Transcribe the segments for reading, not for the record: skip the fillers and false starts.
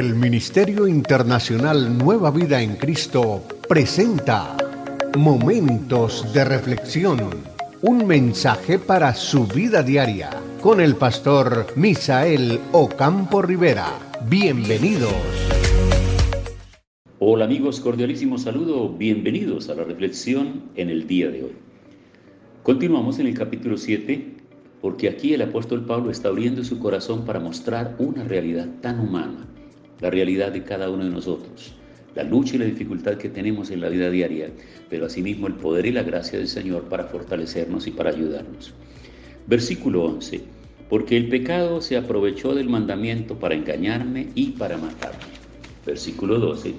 El Ministerio Internacional Nueva Vida en Cristo presenta Momentos de Reflexión, un mensaje para su vida diaria, con el pastor Misael Ocampo Rivera. Bienvenidos. Hola amigos, cordialísimo saludo, bienvenidos a la reflexión en el día de hoy. Continuamos en el capítulo 7, porque aquí el apóstol Pablo está abriendo su corazón para mostrar una realidad tan humana, la realidad de cada uno de nosotros, la lucha y la dificultad que tenemos en la vida diaria, pero asimismo el poder y la gracia del Señor para fortalecernos y para ayudarnos. Versículo 11, porque el pecado se aprovechó del mandamiento para engañarme y para matarme. Versículo 12,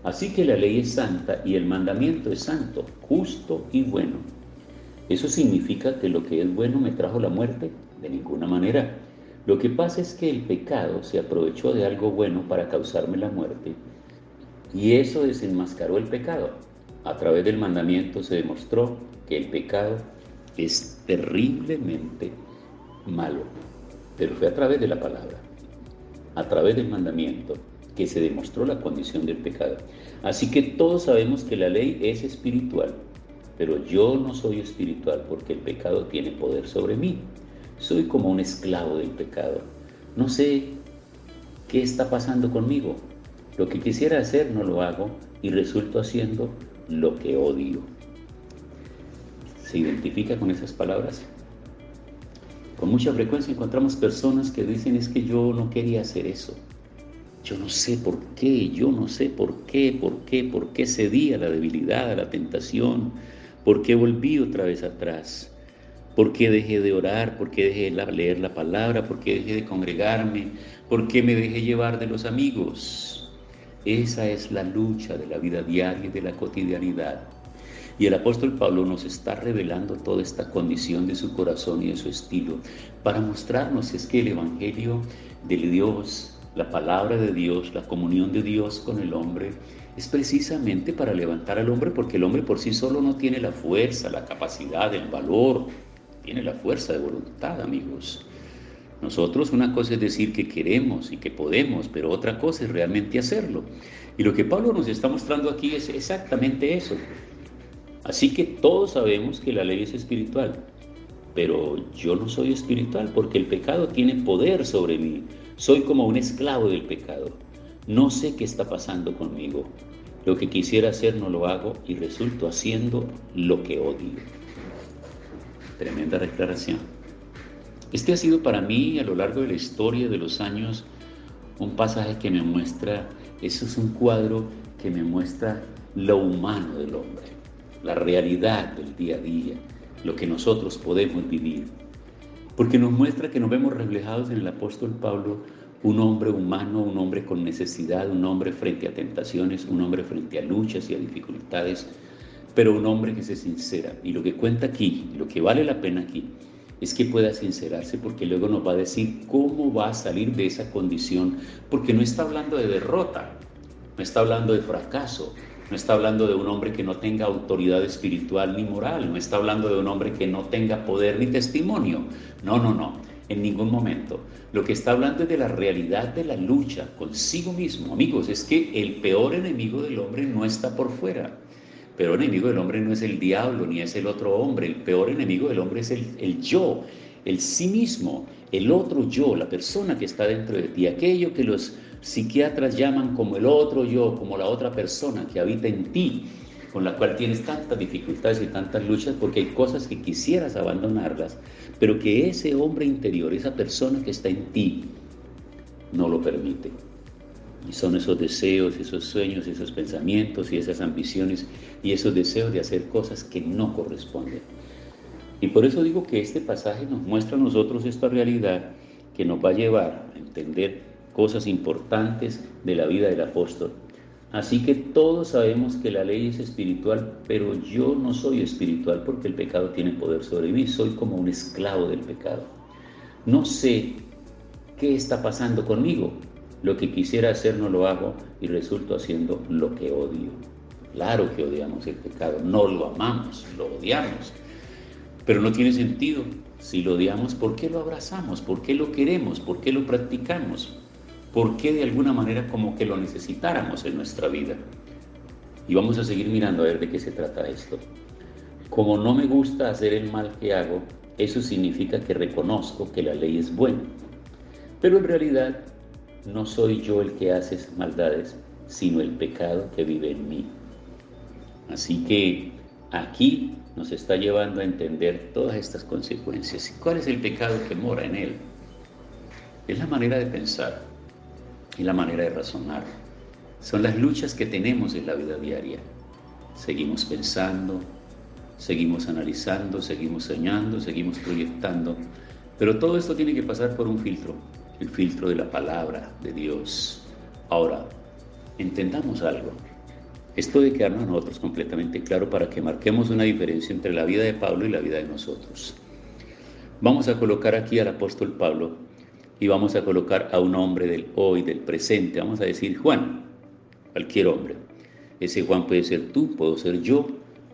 así que la ley es santa y el mandamiento es santo, justo y bueno. ¿Eso significa que lo que es bueno me trajo la muerte? De ninguna manera. Lo que pasa es que el pecado se aprovechó de algo bueno para causarme la muerte, y eso desenmascaró el pecado. A través del mandamiento se demostró que el pecado es terriblemente malo, pero fue a través de la palabra, a través del mandamiento, que se demostró la condición del pecado. Así que todos sabemos que la ley es espiritual, pero yo no soy espiritual porque el pecado tiene poder sobre mí. Soy como un esclavo del pecado. No sé qué está pasando conmigo. Lo que quisiera hacer no lo hago y resulto haciendo lo que odio. ¿Se identifica con esas palabras? Con mucha frecuencia encontramos personas que dicen: es que yo no quería hacer eso. Yo no sé por qué cedí a la debilidad, a la tentación, por qué volví otra vez atrás. ¿Por qué dejé de orar? ¿Por qué dejé de leer la palabra? ¿Por qué dejé de congregarme? ¿Por qué me dejé llevar de los amigos? Esa es la lucha de la vida diaria y de la cotidianidad. Y el apóstol Pablo nos está revelando toda esta condición de su corazón y de su estilo para mostrarnos es que el Evangelio de Dios, la palabra de Dios, la comunión de Dios con el hombre, es precisamente para levantar al hombre, porque el hombre por sí solo no tiene la fuerza, la capacidad, el valor. Tiene la fuerza de voluntad, amigos. Nosotros, una cosa es decir que queremos y que podemos, pero otra cosa es realmente hacerlo. Y lo que Pablo nos está mostrando aquí es exactamente eso. Así que todos sabemos que la ley es espiritual, pero yo no soy espiritual porque el pecado tiene poder sobre mí. Soy como un esclavo del pecado. No sé qué está pasando conmigo. Lo que quisiera hacer no lo hago y resulto haciendo lo que odio. Tremenda declaración. Este ha sido para mí, a lo largo de la historia de los años, un pasaje que me muestra, eso es un cuadro que me muestra lo humano del hombre, la realidad del día a día, lo que nosotros podemos vivir. Porque nos muestra que nos vemos reflejados en el apóstol Pablo, un hombre humano, un hombre con necesidad, un hombre frente a tentaciones, un hombre frente a luchas y a dificultades, pero un hombre que se sincera. Y lo que cuenta aquí, lo que vale la pena aquí, es que pueda sincerarse, porque luego nos va a decir cómo va a salir de esa condición, porque no está hablando de derrota, no está hablando de fracaso, no está hablando de un hombre que no tenga autoridad espiritual ni moral, no está hablando de un hombre que no tenga poder ni testimonio. No, en ningún momento. Lo que está hablando es de la realidad de la lucha consigo mismo. Amigos, es que el peor enemigo del hombre no está por fuera. El peor enemigo del hombre no es el diablo ni es el otro hombre. El peor enemigo del hombre es el yo, el sí mismo, el otro yo, la persona que está dentro de ti, aquello que los psiquiatras llaman como el otro yo, como la otra persona que habita en ti, con la cual tienes tantas dificultades y tantas luchas, porque hay cosas que quisieras abandonarlas, pero que ese hombre interior, esa persona que está en ti, no lo permite. Y son esos deseos, esos sueños, esos pensamientos y esas ambiciones y esos deseos de hacer cosas que no corresponden. Y por eso digo que este pasaje nos muestra a nosotros esta realidad que nos va a llevar a entender cosas importantes de la vida del apóstol. Así que todos sabemos que la ley es espiritual, pero yo no soy espiritual porque el pecado tiene poder sobre mí. Soy como un esclavo del pecado. No sé qué está pasando conmigo. Lo que quisiera hacer no lo hago y resulto haciendo lo que odio. Claro que odiamos el pecado, no lo amamos, lo odiamos. Pero no tiene sentido. Si lo odiamos, ¿por qué lo abrazamos? ¿Por qué lo queremos? ¿Por qué lo practicamos? ¿Por qué de alguna manera como que lo necesitáramos en nuestra vida? Y vamos a seguir mirando a ver de qué se trata esto. Como no me gusta hacer el mal que hago, eso significa que reconozco que la ley es buena. Pero en realidad no soy yo el que hace esas maldades, sino el pecado que vive en mí. Así que aquí nos está llevando a entender todas estas consecuencias. ¿Y cuál es el pecado que mora en él? Es la manera de pensar y la manera de razonar. Son las luchas que tenemos en la vida diaria. Seguimos pensando, seguimos analizando, seguimos soñando, seguimos proyectando, pero todo esto tiene que pasar por un filtro, el filtro de la palabra de Dios. Ahora, entendamos algo. Esto debe quedarnos a nosotros completamente claro para que marquemos una diferencia entre la vida de Pablo y la vida de nosotros. Vamos a colocar aquí al apóstol Pablo y vamos a colocar a un hombre del hoy, del presente. Vamos a decir Juan, cualquier hombre. Ese Juan puede ser tú, puedo ser yo,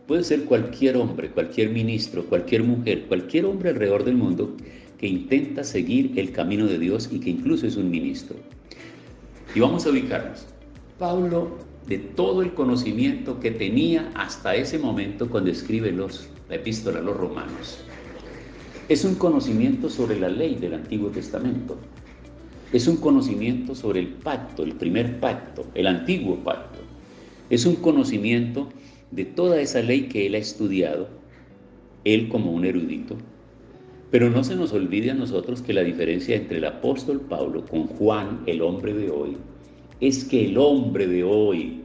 puede ser cualquier hombre, cualquier ministro, cualquier mujer, cualquier hombre alrededor del mundo que intenta seguir el camino de Dios y que incluso es un ministro. Y vamos a ubicarnos. Pablo, de todo el conocimiento que tenía hasta ese momento cuando escribe la epístola a los romanos, es un conocimiento sobre la ley del Antiguo Testamento. Es un conocimiento sobre el pacto, el primer pacto, el antiguo pacto. Es un conocimiento de toda esa ley que él ha estudiado, él como un erudito. Pero no se nos olvide a nosotros que la diferencia entre el apóstol Pablo con Juan, el hombre de hoy, es que el hombre de hoy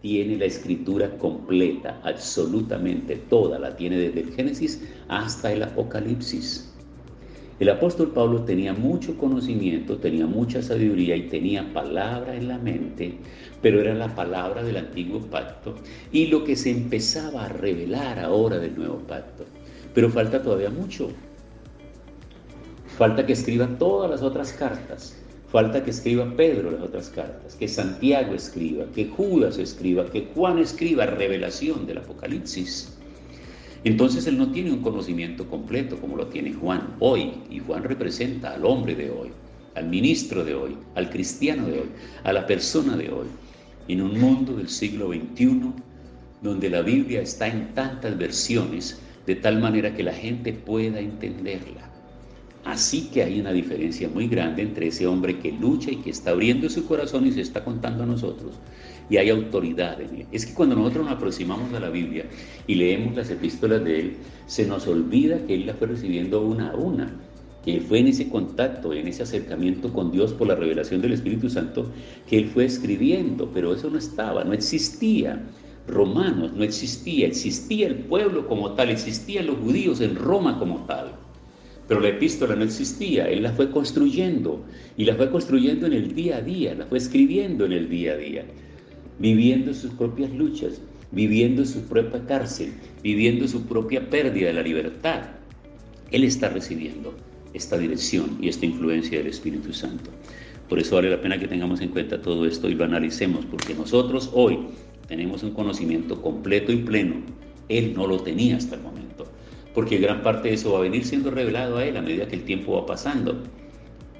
tiene la escritura completa, absolutamente toda, la tiene desde el Génesis hasta el Apocalipsis. El apóstol Pablo tenía mucho conocimiento, tenía mucha sabiduría y tenía palabra en la mente, pero era la palabra del antiguo pacto y lo que se empezaba a revelar ahora del nuevo pacto. Pero falta todavía mucho. Falta que escriba todas las otras cartas. Falta que escriba Pedro las otras cartas, que Santiago escriba, que Judas escriba, que Juan escriba revelación del Apocalipsis. Entonces él no tiene un conocimiento completo como lo tiene Juan hoy, y Juan representa al hombre de hoy, al ministro de hoy, al cristiano de hoy, a la persona de hoy, en un mundo del siglo XXI, donde la Biblia está en tantas versiones, de tal manera que la gente pueda entenderla. Así que hay una diferencia muy grande entre ese hombre que lucha y que está abriendo su corazón y se está contando a nosotros, y hay autoridad en él. Es que cuando nosotros nos aproximamos a la Biblia y leemos las epístolas de él, se nos olvida que él la fue recibiendo una a una, que fue en ese contacto, en ese acercamiento con Dios por la revelación del Espíritu Santo, que él fue escribiendo, pero eso no estaba, no existía. Romanos no existía, existía el pueblo como tal, existían los judíos en Roma como tal. Pero la epístola no existía, él la fue construyendo, y la fue construyendo en el día a día, la fue escribiendo en el día a día, viviendo sus propias luchas, viviendo su propia cárcel, viviendo su propia pérdida de la libertad. Él está recibiendo esta dirección y esta influencia del Espíritu Santo. Por eso vale la pena que tengamos en cuenta todo esto y lo analicemos, porque nosotros hoy tenemos un conocimiento completo y pleno. Él no lo tenía hasta el momento, porque gran parte de eso va a venir siendo revelado a él a medida que el tiempo va pasando.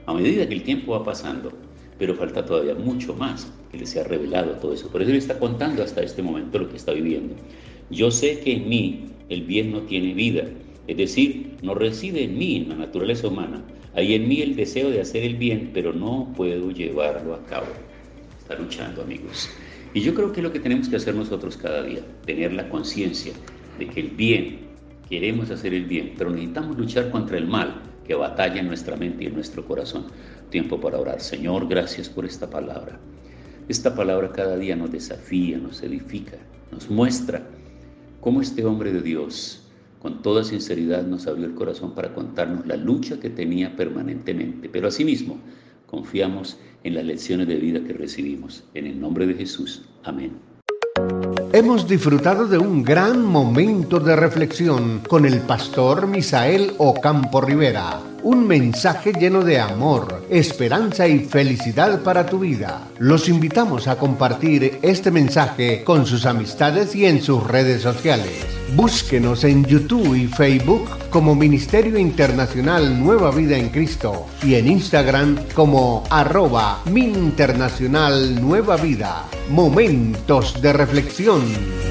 A medida que el tiempo va pasando, pero falta todavía mucho más que le sea revelado todo eso. Por eso él está contando hasta este momento lo que está viviendo. Yo sé que en mí el bien no tiene vida, es decir, no reside en mí, en la naturaleza humana. Hay en mí el deseo de hacer el bien, pero no puedo llevarlo a cabo. Está luchando, amigos. Y yo creo que es lo que tenemos que hacer nosotros cada día, tener la conciencia de que el bien, queremos hacer el bien, pero necesitamos luchar contra el mal que batalla en nuestra mente y en nuestro corazón. Tiempo para orar. Señor, gracias por esta palabra. Esta palabra cada día nos desafía, nos edifica, nos muestra cómo este hombre de Dios, con toda sinceridad, nos abrió el corazón para contarnos la lucha que tenía permanentemente. Pero asimismo, confiamos en las lecciones de vida que recibimos. En el nombre de Jesús. Amén. Hemos disfrutado de un gran momento de reflexión con el pastor Misael Ocampo Rivera. un mensaje lleno de amor, esperanza y felicidad para tu vida. Los invitamos a compartir este mensaje con sus amistades y en sus redes sociales. Búsquenos en YouTube y Facebook como Ministerio Internacional Nueva Vida en Cristo y en Instagram como @MinInternacional Nueva Vida. Momentos de reflexión.